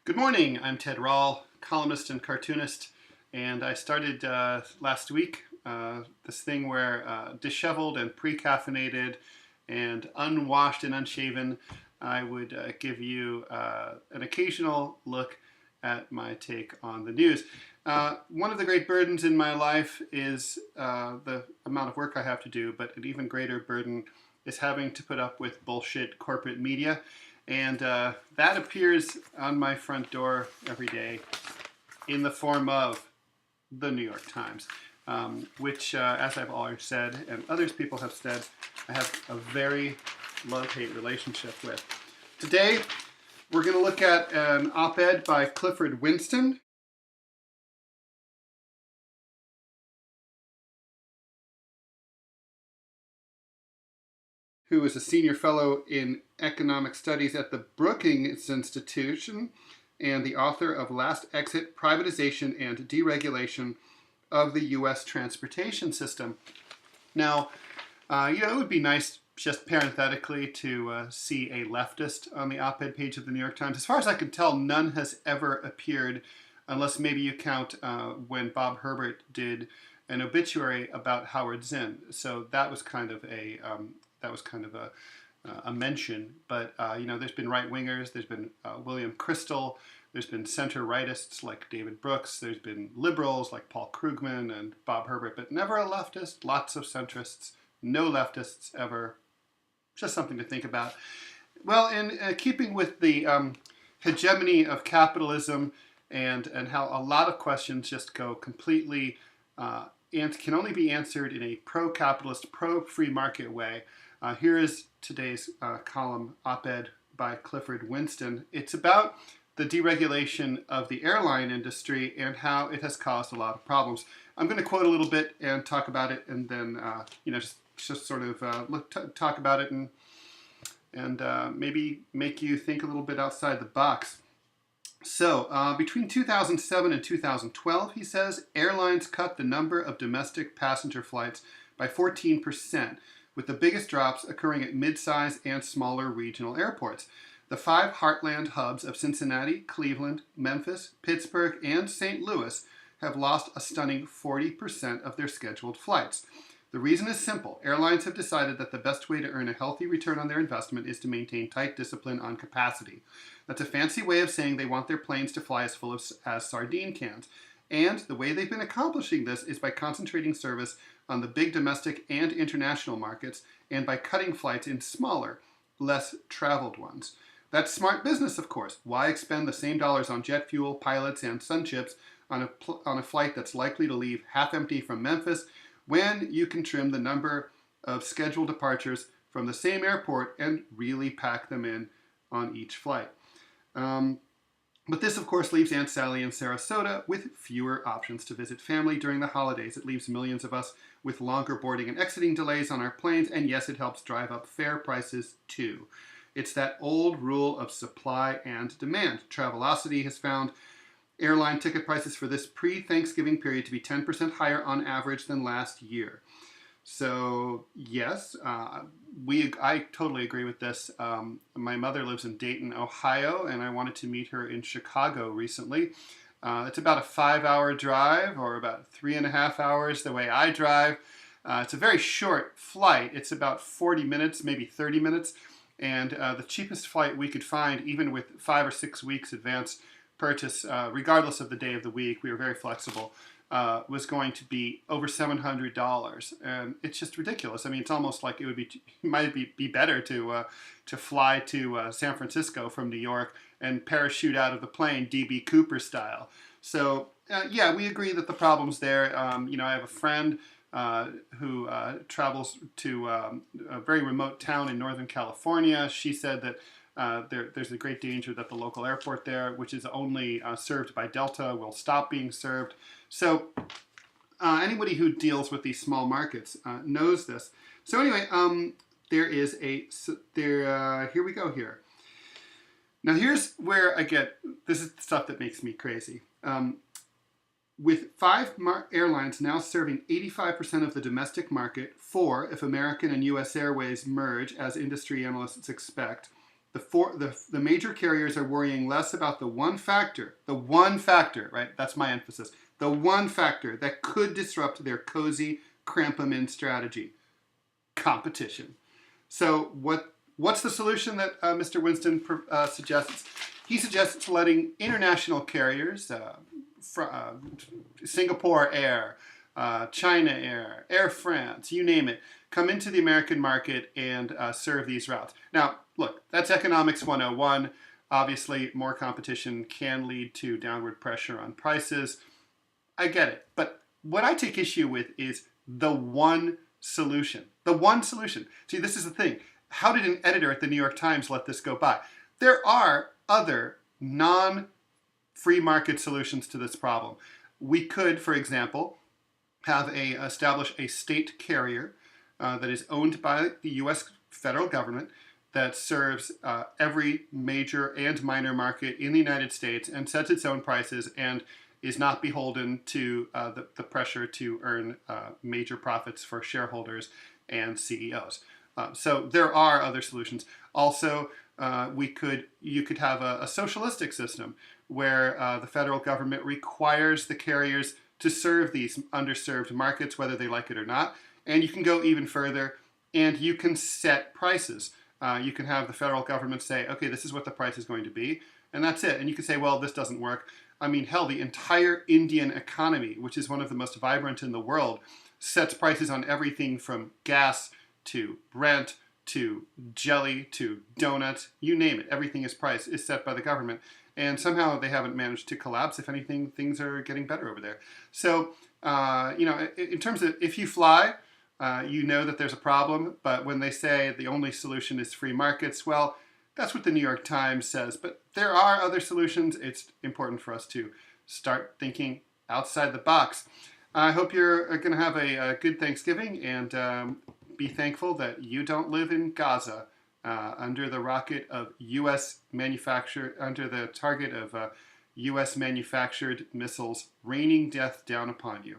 Good morning, I'm Ted Rall, columnist and cartoonist, and I started last week this thing where disheveled and pre-caffeinated and unwashed and unshaven, I would give you an occasional look at my take on the news. One of the great burdens in my life is the amount of work I have to do, but an even greater burden is having to put up with bullshit corporate media. And that appears on my front door every day in the form of the New York Times, which, as I've always said, and others people have said, I have a very love-hate relationship with. Today, we're going to look at an op-ed by Clifford Winston, who is a senior fellow in economic studies at the Brookings Institution and the author of Last Exit, Privatization and Deregulation of the U.S. Transportation System. Now, it would be nice, just parenthetically, to see a leftist on the op-ed page of the New York Times. As far as I can tell, none has ever appeared, unless maybe you count when Bob Herbert did an obituary about Howard Zinn. So that was kind of a mention, but there's been right-wingers, there's been William Kristol, there's been center-rightists like David Brooks, there's been liberals like Paul Krugman and Bob Herbert, but never a leftist, lots of centrists, no leftists ever. Just something to think about. Well, in keeping with the hegemony of capitalism and how a lot of questions just go completely and can only be answered in a pro-capitalist, pro-free market way, here is today's column op-ed by Clifford Winston. It's about the deregulation of the airline industry and how it has caused a lot of problems. I'm going to quote a little bit and talk about it, and then just sort of talk about it and maybe make you think a little bit outside the box. So, between 2007 and 2012, he says, airlines cut the number of domestic passenger flights by 14%. with the biggest drops occurring at mid-size and smaller regional airports. The 5 heartland hubs of Cincinnati, Cleveland, Memphis, Pittsburgh, and St. Louis have lost a stunning 40% of their scheduled flights. The reason is simple. Airlines have decided that the best way to earn a healthy return on their investment is to maintain tight discipline on capacity. That's a fancy way of saying they want their planes to fly as full as sardine cans. And the way they've been accomplishing this is by concentrating service on the big domestic and international markets and by cutting flights in smaller, less traveled ones. That's smart business, of course. Why expend the same dollars on jet fuel, pilots, and sun chips on a flight that's likely to leave half empty from Memphis when you can trim the number of scheduled departures from the same airport and really pack them in on each flight? But this, of course, leaves Aunt Sally in Sarasota with fewer options to visit family during the holidays. It leaves millions of us with longer boarding and exiting delays on our planes, and yes, it helps drive up fare prices too. It's that old rule of supply and demand. Travelocity has found airline ticket prices for this pre-Thanksgiving period to be 10% higher on average than last year. So, yes, I totally agree with this. My mother lives in Dayton, Ohio, and I wanted to meet her in Chicago recently. It's about a 5-hour drive, or about 3.5 hours the way I drive. It's a very short flight. It's about 40 minutes, maybe 30 minutes. And the cheapest flight we could find, even with 5 or 6 weeks advance purchase, regardless of the day of the week, we were very flexible, was going to be over $700, and it's just ridiculous. I mean, it's almost like it might be better to fly to San Francisco from New York and parachute out of the plane DB Cooper style. So yeah, we agree that the problem's there. I have a friend who travels to a very remote town in Northern California. She said that there's a great danger that the local airport there, which is only served by Delta, will stop being served. So anybody who deals with these small markets knows this. So anyway, here we go here. Now here's where this is the stuff that makes me crazy. With 5 airlines now serving 85% of the domestic market, 4 if American and US Airways merge, as industry analysts expect, The major carriers are worrying less about the one factor, right? That's my emphasis. The one factor that could disrupt their cozy, cramp 'em in strategy: competition. So what's the solution that Mr. Winston suggests? He suggests letting international carriers, Singapore Air, China Air, Air France, you name it, come into the American market and serve these routes. Now, look, that's economics 101. Obviously, more competition can lead to downward pressure on prices. I get it. But what I take issue with is the one solution. The one solution. See, this is the thing. How did an editor at the New York Times let this go by? There are other non-free market solutions to this problem. We could, for example, establish a state carrier that is owned by the U.S. federal government that serves every major and minor market in the United States and sets its own prices and is not beholden to the pressure to earn major profits for shareholders and CEOs. So there are other solutions. Also, you could have a socialistic system where the federal government requires the carriers to serve these underserved markets, whether they like it or not. And you can go even further, and you can set prices. You can have the federal government say, okay, this is what the price is going to be, and that's it. And you can say, well, this doesn't work. I mean, hell, the entire Indian economy, which is one of the most vibrant in the world, sets prices on everything from gas to rent to jelly to donuts, you name it. Everything is set by the government. And somehow they haven't managed to collapse. If anything, things are getting better over there. So, in terms of if you fly, you know that there's a problem. But when they say the only solution is free markets, well, that's what the New York Times says. But there are other solutions. It's important for us to start thinking outside the box. I hope you're going to have a good Thanksgiving and be thankful that you don't live in Gaza under the rocket of under the target of U.S. manufactured missiles raining death down upon you.